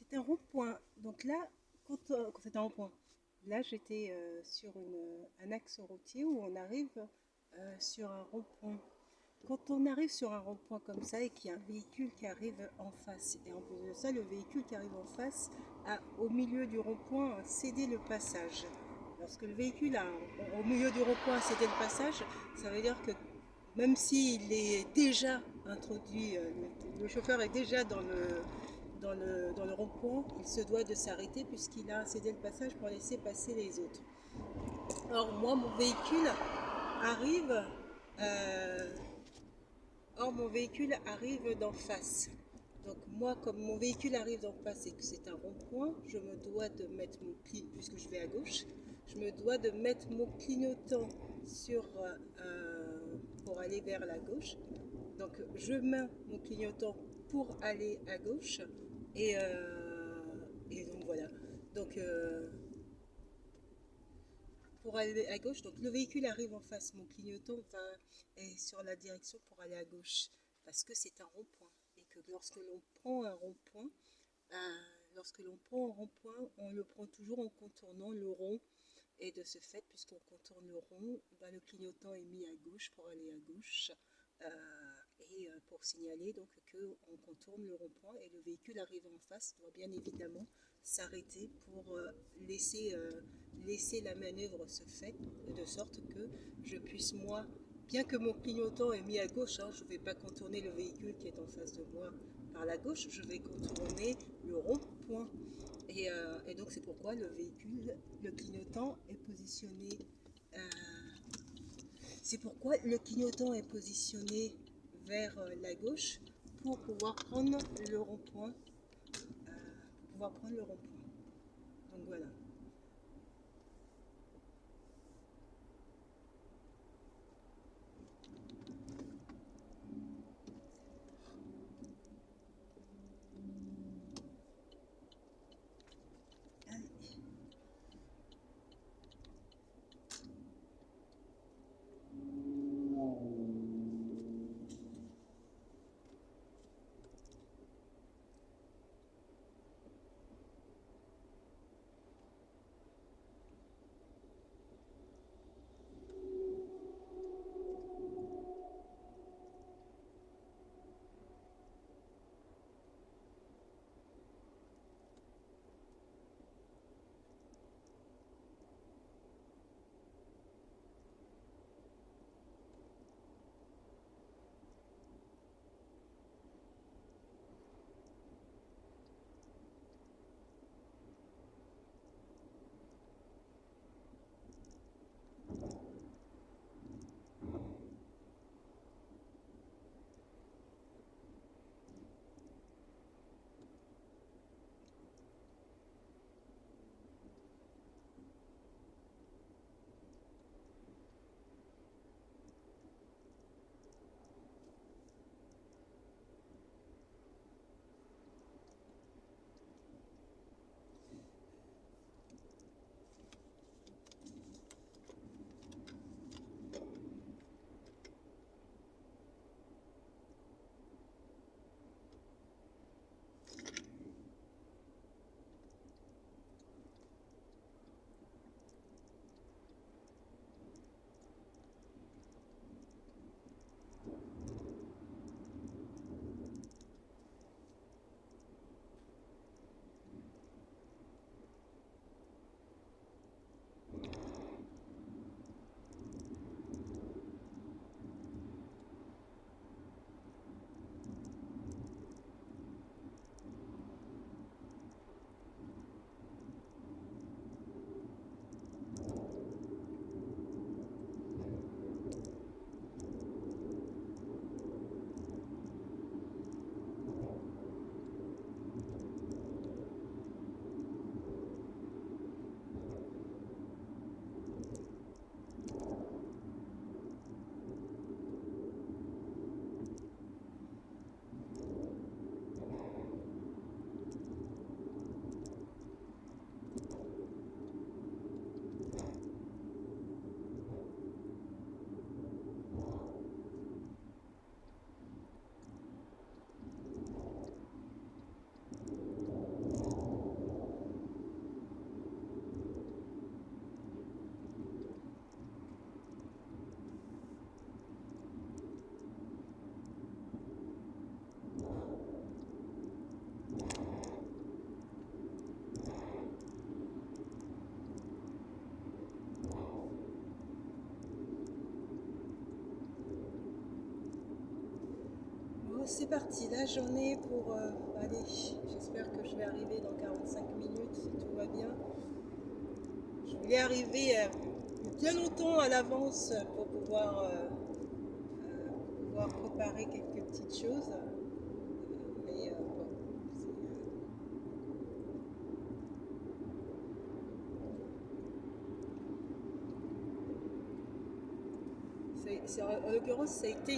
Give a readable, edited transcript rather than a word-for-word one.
c'est un rond-point. Donc là, quand c'est un rond-point, là j'étais sur un axe routier où on arrive sur un rond-point. Quand on arrive sur un rond-point comme ça et qu'il y a un véhicule qui arrive en face, et en plus de ça, le véhicule qui arrive en face a au milieu du rond-point cédé le passage. Lorsque le véhicule au milieu du rond-point cédé le passage, ça veut dire que même s'il est déjà introduit, le chauffeur est déjà dans le rond-point, il se doit de s'arrêter puisqu'il a cédé le passage pour laisser passer les autres. Or, moi, arrive, euh, mon véhicule arrive d'en face. Donc moi, comme mon véhicule arrive d'en face et que c'est un rond-point, je me dois de mettre puisque je vais à gauche, je me dois de mettre mon clignotant pour aller vers la gauche. Donc je mets mon clignotant pour aller à gauche et donc voilà. Donc pour aller à gauche, donc le véhicule arrive en face, mon clignotant est sur la direction pour aller à gauche parce que c'est un rond-point et que lorsque l'on prend un rond-point, lorsque l'on prend un rond-point, on le prend toujours en contournant le rond. Et de ce fait, puisqu'on contourne le rond, le clignotant est mis à gauche pour aller à gauche pour signaler donc qu'on contourne le rond-point et le véhicule arrivant en face doit bien évidemment s'arrêter pour laisser la manœuvre se faire de sorte que je puisse moi, bien que mon clignotant est mis à gauche, je ne vais pas contourner le véhicule qui est en face de moi par la gauche, je vais contourner le rond-point. Et donc c'est pourquoi le clignotant est positionné. euh, c'est pourquoi le clignotant est positionné vers la gauche pour pouvoir prendre le rond-point. Pour pouvoir prendre le rond-point. Donc voilà. c'est parti, là j'en ai pour... allez, j'espère que je vais arriver dans 45 minutes si tout va bien. Je voulais arriver bien longtemps à l'avance pour pouvoir préparer quelques petites choses. Mais bon, en l'occurrence, ça a été